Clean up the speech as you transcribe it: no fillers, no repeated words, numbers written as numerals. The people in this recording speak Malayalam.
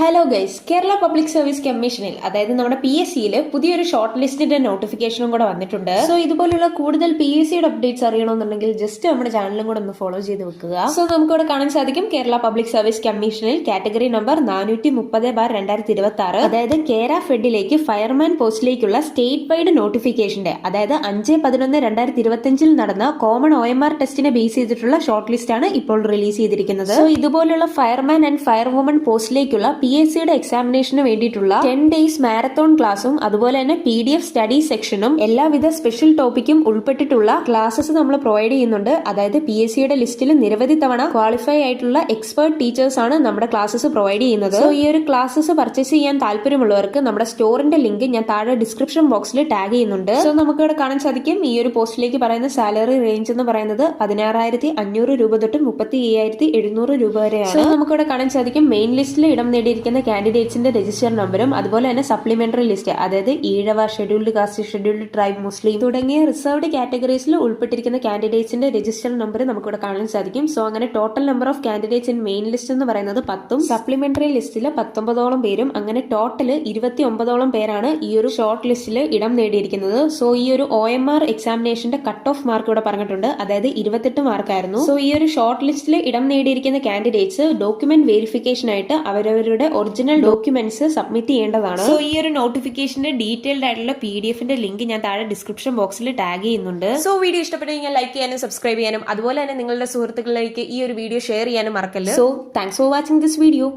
Hello guys, Kerala public service കമ്മീഷനിൽ അതായത് നമ്മുടെ PSCയിൽ പുതിയൊരു ഷോർട്ട് ലിസ്റ്റിന്റെ നോട്ടിഫിക്കേഷനും കൂടെ വന്നിട്ടുണ്ട്. സോ ഇതുപോലുള്ള കൂടുതൽ PSCയുടെ അപ്ഡേറ്റ്സ് അറിയണമെന്നുണ്ടെങ്കിൽ ജസ്റ്റ് നമ്മുടെ ചാനലും കൂടെ ഒന്ന് ഫോളോ ചെയ്ത് വെക്കുക. സോ നമുക്കിവിടെ കാണാൻ സാധിക്കും കേരള പബ്ലിക് സർവീസ് കമ്മീഷനിൽ കാറ്റഗറി നമ്പർ 430/2026 അതായത് കേര ഫെഡിലേക്ക് ഫയർമാൻ പോസ്റ്റിലേക്കുള്ള സ്റ്റേറ്റ് വൈഡ് നോട്ടിഫിക്കേഷന്റെ അതായത് 5/11/2025 നടന്ന കോമൺ OMR ടെസ്റ്റിനെ ബേസ് ചെയ്തിട്ടുള്ള ഷോർട്ട് ലിസ്റ്റ് ആണ് ഇപ്പോൾ റിലീസ് ചെയ്തിരിക്കുന്നത്. സോ ഇതുപോലുള്ള ഫയർമാൻ ആൻഡ് ഫയർ വുമൺ പോസ്റ്റിലേക്കുള്ള PSCയുടെ എക്സാമിനേഷന് വേണ്ടിയിട്ടുള്ള 10 ഡേയ്സ് മാരത്തോൺ ക്ലാസും അതുപോലെ തന്നെ PDF സ്റ്റഡി സെക്ഷനും എല്ലാവിധ സ്പെഷ്യൽ ടോപ്പിക്കും ഉൾപ്പെട്ടിട്ടുള്ള ക്ലാസ്സസ് നമ്മൾ പ്രൊവൈഡ് ചെയ്യുന്നുണ്ട്. അതായത് PSCയുടെ ലിസ്റ്റിൽ നിരവധി തവണ ക്വാളിഫൈ ആയിട്ടുള്ള എക്സ്പേർട്ട് ടീച്ചേഴ്സ് ആണ് നമ്മുടെ ക്ലാസ്സസ് പ്രൊവൈഡ് ചെയ്യുന്നത്. സോ ഈ ഒരു ക്ലാസ്സസ് പർച്ചേസ് ചെയ്യാൻ താല്പര്യമുള്ളവർക്ക് നമ്മുടെ സ്റ്റോറിന്റെ ലിങ്ക് ഞാൻ താഴെ ഡിസ്ക്രിപ്ഷൻ ബോക്സിൽ ടാഗ് ചെയ്യുന്നുണ്ട്. സോ നമുക്ക് ഇവിടെ കാണാൻ സാധിക്കും ഈ ഒരു പോസ്റ്റിലേക്ക് പറയുന്ന സാലറി റേഞ്ച് എന്ന് പറയുന്നത് 16,500 രൂപ തൊട്ട് 35,700 രൂപ വരെയാണ്. സോ നമുക്കിവിടെ കാണാൻ സാധിക്കും മെയിൻ ലിസ്റ്റിൽ ഇടം നേടിയിരിക്കുന്ന കാൻഡിഡേറ്റ്സിന്റെ രജിസ്റ്റർ നമ്പറും അതുപോലെ തന്നെ സപ്ലിമെന്ററി ലിസ്റ്റ് അതായത് Ezhava, scheduled caste, scheduled tribe, Muslim തുടങ്ങിയ റിസർവ്ഡ് കാറ്റഗറീസിൽ ഉൾപ്പെട്ടിരിക്കുന്ന കാൻഡിഡേറ്റ്സിന്റെ രജിസ്റ്റർ നമ്പർ നമുക്കിവിടെ കാണാൻ സാധിക്കും. സോ അങ്ങനെ total number of candidates in main list എന്ന് പറയുന്നത് 10ഉം സപ്ലിമെന്ററി ലിസ്റ്റിൽ 19ഓളം പേരും അങ്ങനെ ടോട്ടൽ 29ഓളം പേരാണ് ഈ ഒരു ഷോർട്ട് ലിസ്റ്റിൽ ഇടം നേടിയിരിക്കുന്നത്. സോ ഈ ഒരു OMR എക്സാമിനേഷന്റെ കട്ട് ഓഫ് മാർക്ക് ഇവിടെ പറഞ്ഞിട്ടുണ്ട്, അതായത് 28 മാർക്കായിരുന്നു. സോ ഈ ഒരു ഷോർട്ട് ലിസ്റ്റിൽ ഇടം നേടിയിരിക്കുന്ന കാൻഡിഡേറ്റ്സ് ഡോക്യുമെന്റ് വെരിഫിക്കേഷൻ ആയിട്ട് അവരവരുടെ ഒറിജിനൽ ഡോക്യുമെന്റ്സ് സബ്മിറ്റ് ചെയ്യേണ്ടതാണ്. സോ ഈ ഒരു നോട്ടിഫിക്കേഷന്റെ ഡീറ്റെയിൽഡ് ആയിട്ടുള്ള PDFന്റെ ലിങ്ക് ഞാൻ താഴെ ഡിസ്ക്രിപ്ഷൻ ബോക്സിൽ ടാഗ് ചെയ്യുന്നുണ്ട്. സോ വീഡിയോ ഇഷ്ടപ്പെട്ടെങ്കിൽ ലൈക്ക് ചെയ്യാനും സബ്സ്ക്രൈബ് ചെയ്യാനും അതുപോലെ തന്നെ നിങ്ങളുടെ സുഹൃത്തുക്കളിലേക്ക് ഈ ഒരു വീഡിയോ ഷെയർ ചെയ്യാനും മറക്കല്ല്. So thanks for watching this video.